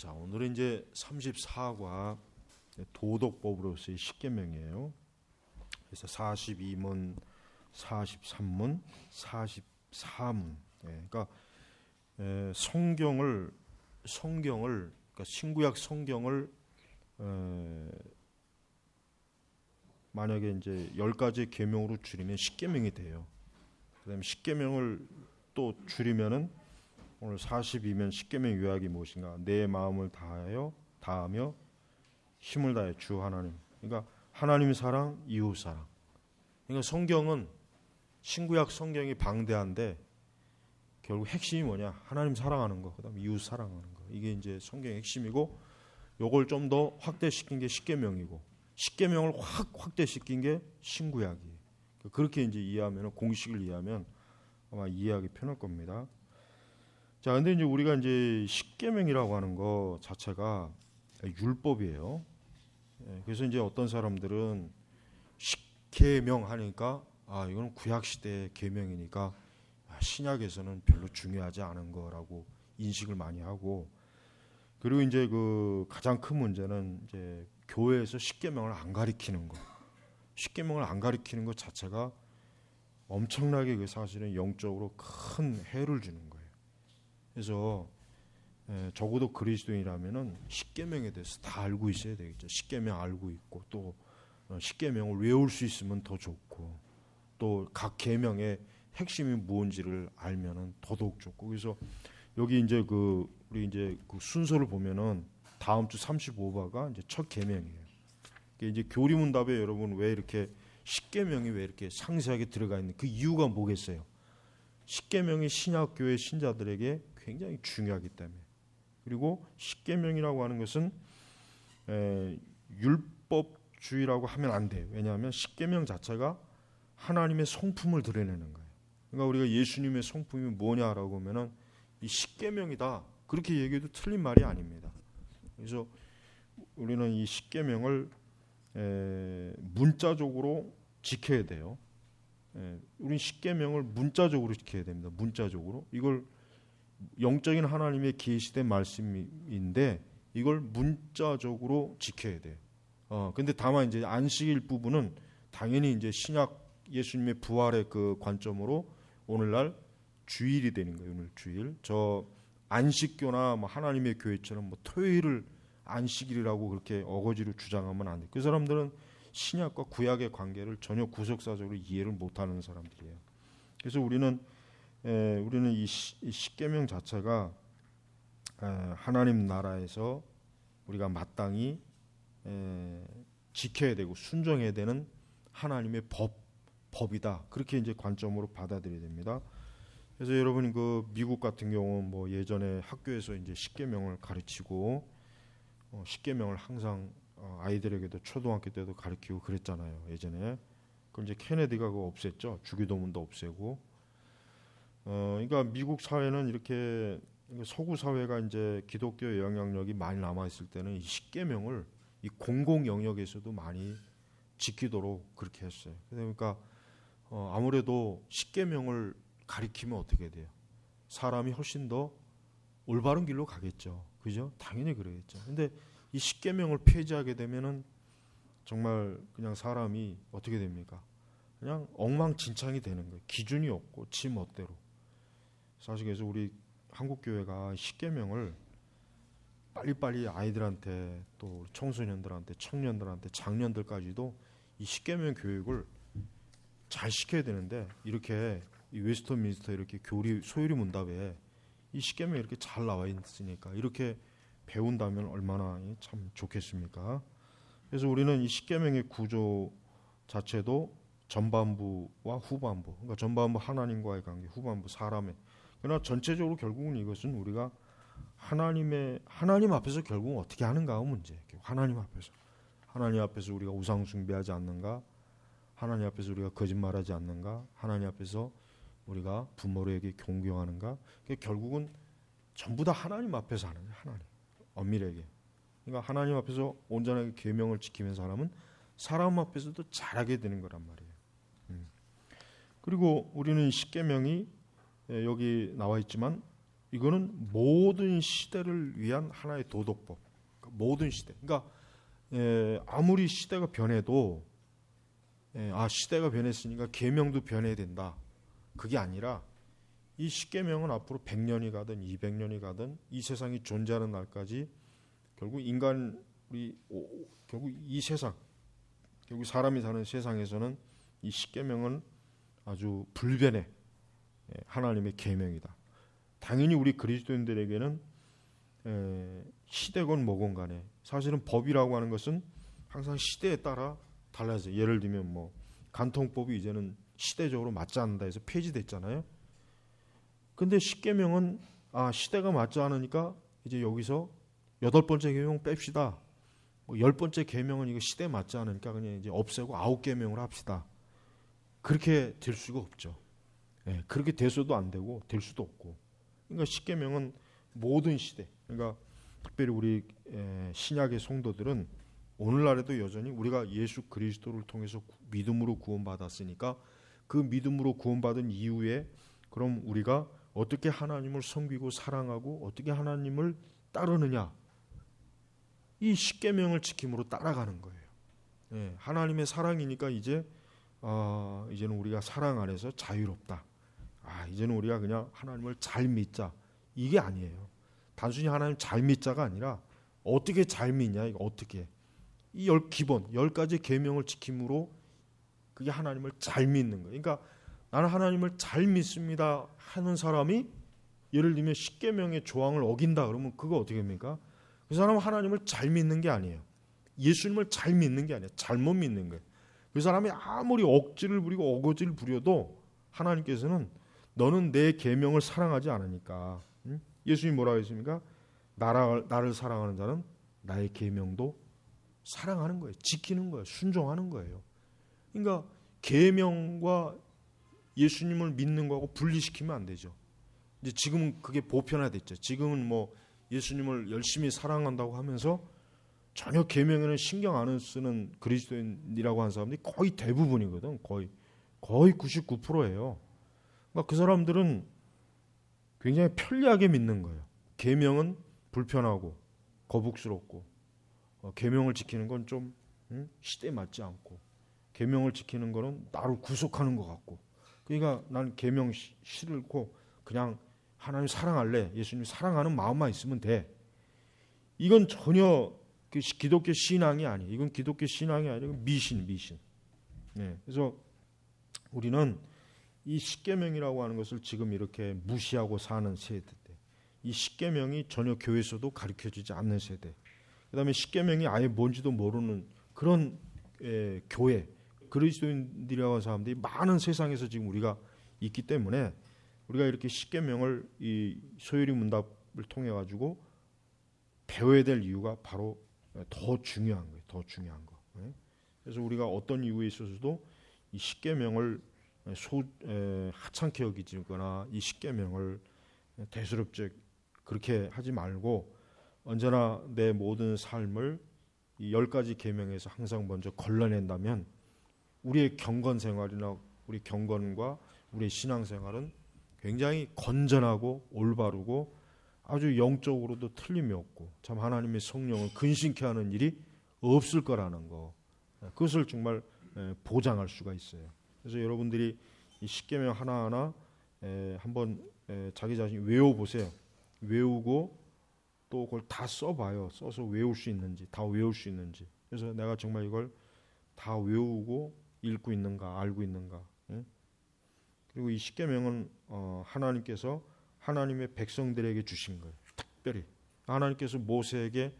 자, 오늘은 이제 34과 도덕법으로서의 십계명이에요. 그래서 42문, 43문, 44문. 그러니까 성경을 그러니까 신구약 성경을 만약에 이제 10가지 계명으로 줄이면 십계명이 돼요. 그다음에 십계명을 또 줄이면은 오늘 42면 십계명 요약이 무엇인가? 내 마음을 다하며 힘을 다해 주 하나님. 그러니까 하나님 사랑, 이웃 사랑. 그러니까 성경은 신구약 성경이 방대한데 결국 핵심이 뭐냐? 하나님 사랑하는 거, 그다음에 이웃 사랑하는 거. 이게 이제 성경의 핵심이고, 요걸 좀 더 확대시킨 게 십계명이고, 십계명을 확대시킨 게 신구약이에요. 그렇게 이제 이해하면, 공식을 이해하면 아마 이해하기 편할 겁니다. 자, 근데 이제 우리가 이제 십계명이라고 하는 거 자체가 율법이에요. 그래서 이제 어떤 사람들은 십계명 하니까 이건 구약 시대의 계명이니까 신약에서는 별로 중요하지 않은 거라고 인식을 많이 하고, 그리고 이제 그 가장 큰 문제는 이제 교회에서 십계명을 안 가리키는 거. 십계명을 안 가리키는 것 자체가 엄청나게 그 사실은 영적으로 큰 해를 주는 거예요. 그래서 적어도 그리스도인이라면은 십계명에 대해서 다 알고 있어야 되겠죠. 십계명 알고 있고, 또 십계명을 외울 수 있으면 더 좋고, 또 각 계명의 핵심이 무엇인지를 알면은 더더욱 좋고. 그래서 여기 이제 우리 이제 그 순서를 보면은 다음 주 35바가 이제 첫 계명이에요. 이제 교리문답에 여러분 왜 이렇게 십계명이 왜 이렇게 상세하게 들어가 있는 그 이유가 뭐겠어요? 십계명이 신약교회 신자들에게 굉장히 중요하기 때문에. 그리고 십계명이라고 하는 것은 율법주의라고 하면 안 돼요. 왜냐하면 십계명 자체가 하나님의 성품을 드러내는 거예요. 그러니까 우리가 예수님의 성품이 뭐냐라고 하면은 이 십계명이다, 그렇게 얘기해도 틀린 말이 아닙니다. 그래서 우리는 이 십계명을 문자적으로 지켜야 돼요. 우리는 십계명을 문자적으로 지켜야 됩니다. 문자적으로. 이걸 영적인 하나님의 계시된 말씀인데 이걸 문자적으로 지켜야 돼요. 근데 다만 이제 안식일 부분은 당연히 이제 신약 예수님의 부활의 그 관점으로 오늘날 주일이 되는 거예요. 오늘 주일. 저 안식교나 뭐 하나님의 교회처럼 뭐 토요일을 안식일이라고 그렇게 어거지로 주장하면 안 돼요. 그 사람들은 신약과 구약의 관계를 전혀 구속사적으로 이해를 못하는 사람들이에요. 그래서 우리는 이 십계명 자체가 하나님 나라에서 우리가 마땅히 지켜야 되고 순종해야 되는 하나님의 법이다. 그렇게 이제 관점으로 받아들여야 됩니다. 그래서 여러분 그 미국 같은 경우 뭐 예전에 학교에서 이제 십계명을 가르치고 십계명을 항상 아이들에게도 초등학교 때도 가르치고 그랬잖아요. 예전에. 그럼 이제 케네디가 그거 없앴죠. 주기도문도 없애고. 그러니까 미국 사회는 이렇게 서구 사회가 이제 기독교 영향력이 많이 남아 있을 때는 이 십계명을 이 공공 영역에서도 많이 지키도록 그렇게 했어요. 그러니까 아무래도 십계명을 가리키면 어떻게 돼요? 사람이 훨씬 더 올바른 길로 가겠죠. 그죠? 당연히 그러겠죠. 근데 이 십계명을 폐지하게 되면은 정말 그냥 사람이 어떻게 됩니까? 그냥 엉망진창이 되는 거예요. 기준이 없고 지 멋대로. 사실 그래서 우리 한국 교회가 십계명을 빨리빨리 아이들한테 또 청소년들한테 청년들한테 장년들까지도 이 십계명 교육을 잘 시켜야 되는데 이렇게 이 웨스터민스터 이렇게 소요리 문답에 이 십계명이 이렇게 잘 나와 있으니까 이렇게 배운다면 얼마나 참 좋겠습니까? 그래서 우리는 이 십계명의 구조 자체도 전반부와 후반부, 그러니까 전반부 하나님과의 관계, 후반부 사람의. 그러나 전체적으로 결국은 이것은 우리가 하나님 앞에서 결국은 어떻게 하는가가 문제. 하나님 앞에서 우리가 우상 숭배하지 않는가? 하나님 앞에서 우리가 거짓말하지 않는가? 하나님 앞에서 우리가 부모에게 존경하는가? 결국은 전부 다 하나님 앞에서 하는 거예요. 하나님 엄밀하게. 그러니까 하나님 앞에서 온전하게 계명을 지키면서 하면 사람 앞에서도 잘하게 되는 거란 말이에요. 그리고 우리는 십계명이 여기 나와 있지만 이거는 모든 시대를 위한 하나의 도덕법. 모든 시대. 그러니까 아무리 시대가 변해도 시대가 변했으니까 계명도 변해야 된다. 그게 아니라 이 십계명은 앞으로 100년이 가든 200년이 가든 이 세상이 존재하는 날까지 결국 결국 이 세상, 결국 사람이 사는 세상에서는 이 십계명은 아주 불변의 하나님의 계명이다. 당연히 우리 그리스도인들에게는 시대건 뭐건 간에 사실은 법이라고 하는 것은 항상 시대에 따라 달라져요. 예를 들면 뭐 간통법이 이제는 시대적으로 맞지 않는다 해서 폐지됐잖아요. 근데 십계명은 시대가 맞지 않으니까 이제 여기서 8번째 계명 뺍시다. 뭐 10번째 계명은 이거 시대에 맞지 않으니까 그냥 이제 없애고 9계명으로 합시다. 그렇게 될 수가 없죠. 그렇게 돼서도 안 되고 될 수도 없고. 그러니까 십계명은 모든 시대. 그러니까 특별히 우리 신약의 성도들은 오늘날에도 여전히 우리가 예수 그리스도를 통해서 믿음으로 구원받았으니까 그 믿음으로 구원받은 이후에 그럼 우리가 어떻게 하나님을 섬기고 사랑하고 어떻게 하나님을 따르느냐, 이 십계명을 지킴으로 따라가는 거예요. 하나님의 사랑이니까 이제는 우리가 사랑 안에서 자유롭다. 이제는 우리가 그냥 하나님을 잘 믿자. 이게 아니에요. 단순히 하나님 잘 믿자가 아니라 어떻게 잘 믿냐, 이거 어떻게. 이 기본 10가지 계명을 지킴으로 그게 하나님을 잘 믿는 거예요. 그러니까 나는 하나님을 잘 믿습니다 하는 사람이 예를 들면 십계명의 조항을 어긴다 그러면 그거 어떻게 합니까? 그 사람은 하나님을 잘 믿는 게 아니에요. 예수님을 잘 믿는 게 아니에요. 잘못 믿는 거예요. 그 사람이 아무리 억지를 부리고 어거지를 부려도 하나님께서는 너는 내 계명을 사랑하지 않으니까. 예수님이 뭐라고 했습니까? 나를 사랑하는 자는 나의 계명도 사랑하는 거예요. 지키는 거예요. 순종하는 거예요. 그러니까 계명과 예수님을 믿는 거하고 분리시키면 안 되죠. 이제 지금은 그게 보편화됐죠. 지금은 뭐 예수님을 열심히 사랑한다고 하면서 전혀 계명에는 신경 안 쓰는 그리스도인이라고 하는 사람들이 거의 대부분이거든. 거의 99%예요. 그러니까 그 사람들은 굉장히 편리하게 믿는 거예요. 계명은 불편하고 거북스럽고 계명을 지키는 건 좀 시대에 맞지 않고 계명을 지키는 거는 나를 구속하는 것 같고, 그러니까 난 계명 싫고 그냥 하나님 사랑할래. 예수님 사랑하는 마음만 있으면 돼. 이건 전혀 기독교 신앙이 아니에요. 이건 기독교 신앙이 아니라 미신. 그래서 우리는 이 십계명이라고 하는 것을 지금 이렇게 무시하고 사는 세대, 이 십계명이 전혀 교회에서도 가르쳐지지 않는 세대, 그다음에 십계명이 아예 뭔지도 모르는 그런 교회, 그리스도인들이라고 하는 사람들이 많은 세상에서 지금 우리가 있기 때문에 우리가 이렇게 십계명을 이 소율이 문답을 통해 가지고 배워야 될 이유가 바로 더 중요한 거예요. 더 중요한 거. 그래서 우리가 어떤 이유에 있어서도 이 십계명을 하찮게 여기거나 이 십계명을 대수롭게 그렇게 하지 말고 언제나 내 모든 삶을 이 10가지 계명에서 항상 먼저 걸러낸다면 우리의 경건 생활이나 우리 경건과 우리의 신앙 생활은 굉장히 건전하고 올바르고 아주 영적으로도 틀림이 없고 참 하나님의 성령을 근심케 하는 일이 없을 거라는 거, 그것을 정말 보장할 수가 있어요. 그래서 여러분들이 이 십계명 하나하나 한번 자기 자신 외워보세요. 외우고 또 그걸 다 써봐요. 써서 외울 수 있는지, 다 외울 수 있는지. 그래서 내가 정말 이걸 다 외우고 읽고 있는가, 알고 있는가. 그리고 이 십계명은 하나님께서 하나님의 백성들에게 주신 거예요. 특별히 하나님께서 모세에게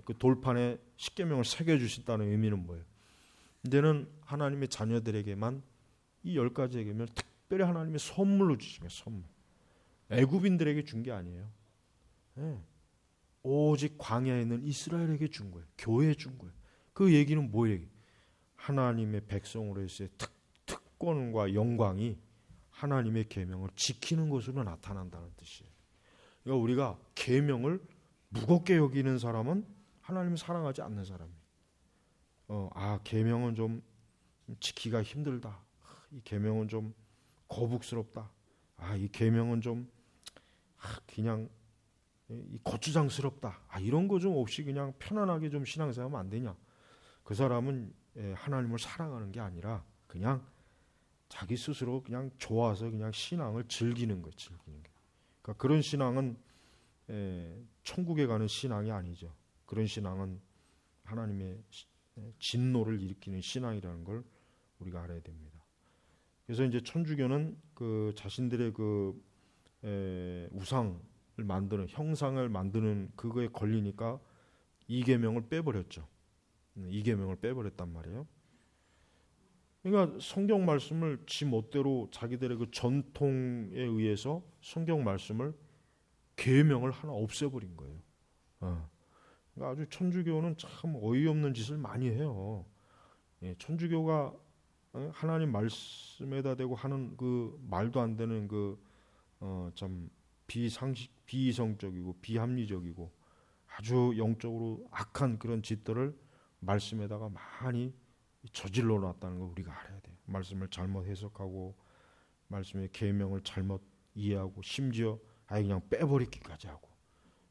그 돌판에 십계명을 새겨 주신다는 의미는 뭐예요? 이제는 하나님의 자녀들에게만 이 10가지의 계명을 특별히 하나님의 선물로 주신 거예요. 선물. 애굽인들에게 준 게 아니에요. 오직 광야에 있는 이스라엘에게 준 거예요. 교회에 준 거예요. 그 얘기는 뭐예요? 하나님의 백성으로서의 특권과 영광이 하나님의 계명을 지키는 것으로 나타난다는 뜻이에요. 그러니까 우리가 계명을 무겁게 여기는 사람은 하나님을 사랑하지 않는 사람이에요. 계명은 좀 지키기가 힘들다. 이 계명은 좀 거북스럽다. 이 계명은 좀 그냥 이 거추장스럽다. 이런 거 좀 없이 그냥 편안하게 좀 신앙생활하면 안 되냐? 그 사람은 하나님을 사랑하는 게 아니라 그냥 자기 스스로 그냥 좋아서 그냥 신앙을 즐기는 거예요. 즐기는 게. 그러니까 그런 신앙은 천국에 가는 신앙이 아니죠. 그런 신앙은 하나님의 진노를 일으키는 신앙이라는 걸 우리가 알아야 됩니다. 그래서 이제 천주교는 그 자신들의 그 우상을 만드는 형상을 만드는 그거에 걸리니까 이계명을 빼버렸죠. 이계명을 빼버렸단 말이에요. 그러니까 성경 말씀을 지 멋대로 자기들의 그 전통에 의해서 성경 말씀을 계명을 하나 없애버린 거예요. 그러니까 아주 천주교는 참 어이없는 짓을 많이 해요. 천주교가 하나님 말씀에다 대고 하는 그 말도 안 되는 그 참 비이성적이고 비합리적이고 아주 영적으로 악한 그런 짓들을 말씀에다가 많이 저질러 놨다는 걸 우리가 알아야 돼요. 말씀을 잘못 해석하고 말씀의 계명을 잘못 이해하고 심지어 아예 그냥 빼버리기까지 하고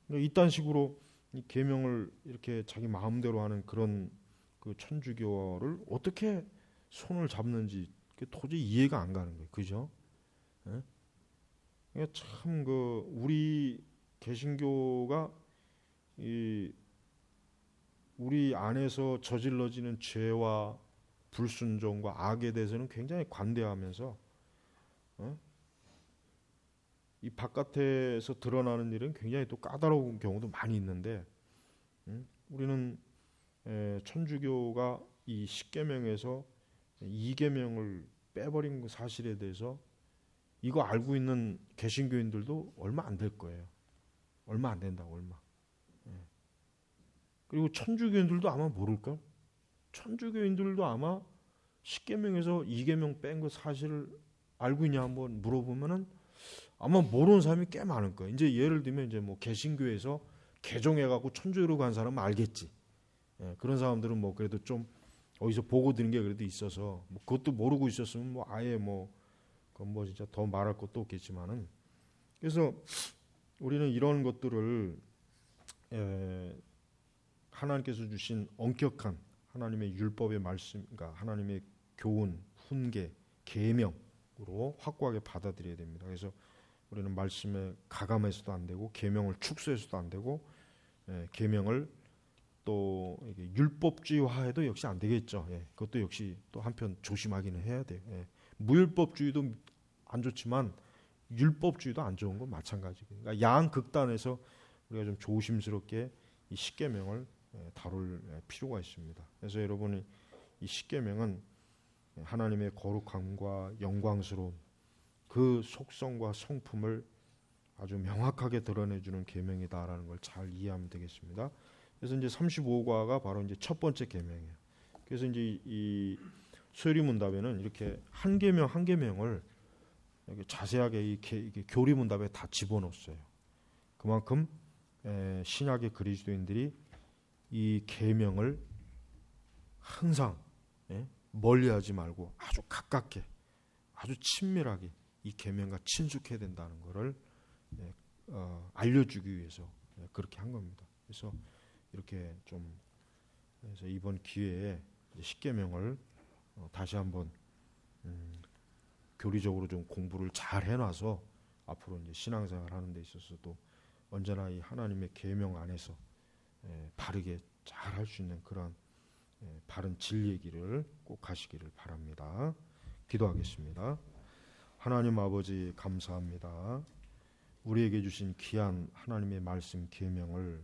그러니까 이딴 식으로 이 계명을 이렇게 자기 마음대로 하는 그런 그 천주교를 어떻게 손을 잡는지 도저히 이해가 안 가는 거예요. 그죠? 예? 그러니까 참 그 우리 개신교가 이 우리 안에서 저질러지는 죄와 불순종과 악에 대해서는 굉장히 관대하면서 이 바깥에서 드러나는 일은 굉장히 또 까다로운 경우도 많이 있는데 우리는 천주교가 이 십계명에서 이계명을 빼버린 그 사실에 대해서 이거 알고 있는 개신교인들도 얼마 안 될 거예요. 얼마 안 된다고 얼마. 그리고 천주교인들도 아마 모를걸. 천주교인들도 아마 십계명에서 이계명 뺀 그 사실을 알고 있냐 한번 물어보면은 아마 모르는 사람이 꽤 많을 거예요. 이제 예를 들면 이제 뭐 개신교에서 개종해갖고 천주교로 간 사람은 알겠지. 그런 사람들은 뭐 그래도 좀 어디서 보고 들은 게 그래도 있어서 뭐 그것도 모르고 있었으면 뭐 아예 뭐 그건 뭐 진짜 더 말할 것도 없겠지만은 그래서 우리는 이런 것들을 하나님께서 주신 엄격한 하나님의 율법의 말씀, 그러니까 하나님의 교훈, 훈계, 계명으로 확고하게 받아들여야 됩니다. 그래서 우리는 말씀에 가감해서도 안 되고 계명을 축소해서도 안 되고 계명을 또 율법주의화해도 역시 안 되겠죠. 그것도 역시 또 한편 조심하기는 해야 돼요. 무율법주의도 안 좋지만 율법주의도 안 좋은 건 마찬가지예요. 그러니까 양극단에서 우리가 좀 조심스럽게 이 십계명을 다룰 필요가 있습니다. 그래서 여러분이 이 십계명은 하나님의 거룩함과 영광스러운 그 속성과 성품을 아주 명확하게 드러내주는 계명이다라는 걸 잘 이해하면 되겠습니다. 그래서 이제 35과가 바로 이제 첫 번째 계명이에요. 그래서 이제 이 소리문답에는 이렇게 한 계명 한 계명을 이렇게 자세하게 이게 교리문답에 다 집어넣었어요. 그만큼 신약의 그리스도인들이 이 계명을 항상 멀리하지 말고 아주 가깝게, 아주 친밀하게 이 계명과 친숙해야 된다는 것을 알려주기 위해서 그렇게 한 겁니다. 그래서 이렇게 좀 그래서 이번 기회에 십계명을 다시 한번 교리적으로 좀 공부를 잘 해놔서 앞으로 이제 신앙생활 하는 데 있어서도 언제나 이 하나님의 계명 안에서 바르게 잘 할 수 있는 그런 바른 진리의 길을 꼭 가시기를 바랍니다. 기도하겠습니다. 하나님 아버지 감사합니다. 우리에게 주신 귀한 하나님의 말씀 계명을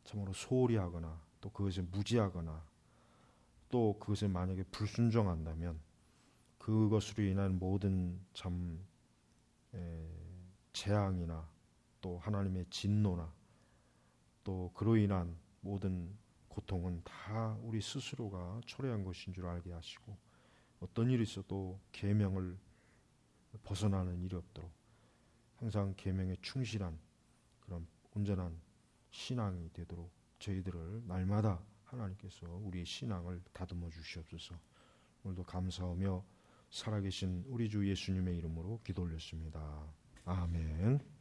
참으로 소홀히 하거나 또 그것에 무지하거나 또 그것에 만약에 불순종한다면 그것으로 인한 모든 참 재앙이나 또 하나님의 진노나 또 그로 인한 모든 고통은 다 우리 스스로가 초래한 것인 줄 알게 하시고 어떤 일이 있어도 계명을 벗어나는 일이 없도록 항상 계명에 충실한 그런 온전한 신앙이 되도록 저희들을 날마다 하나님께서 우리의 신앙을 다듬어 주시옵소서. 오늘도 감사하며 살아계신 우리 주 예수님의 이름으로 기도 올렸습니다. 아멘.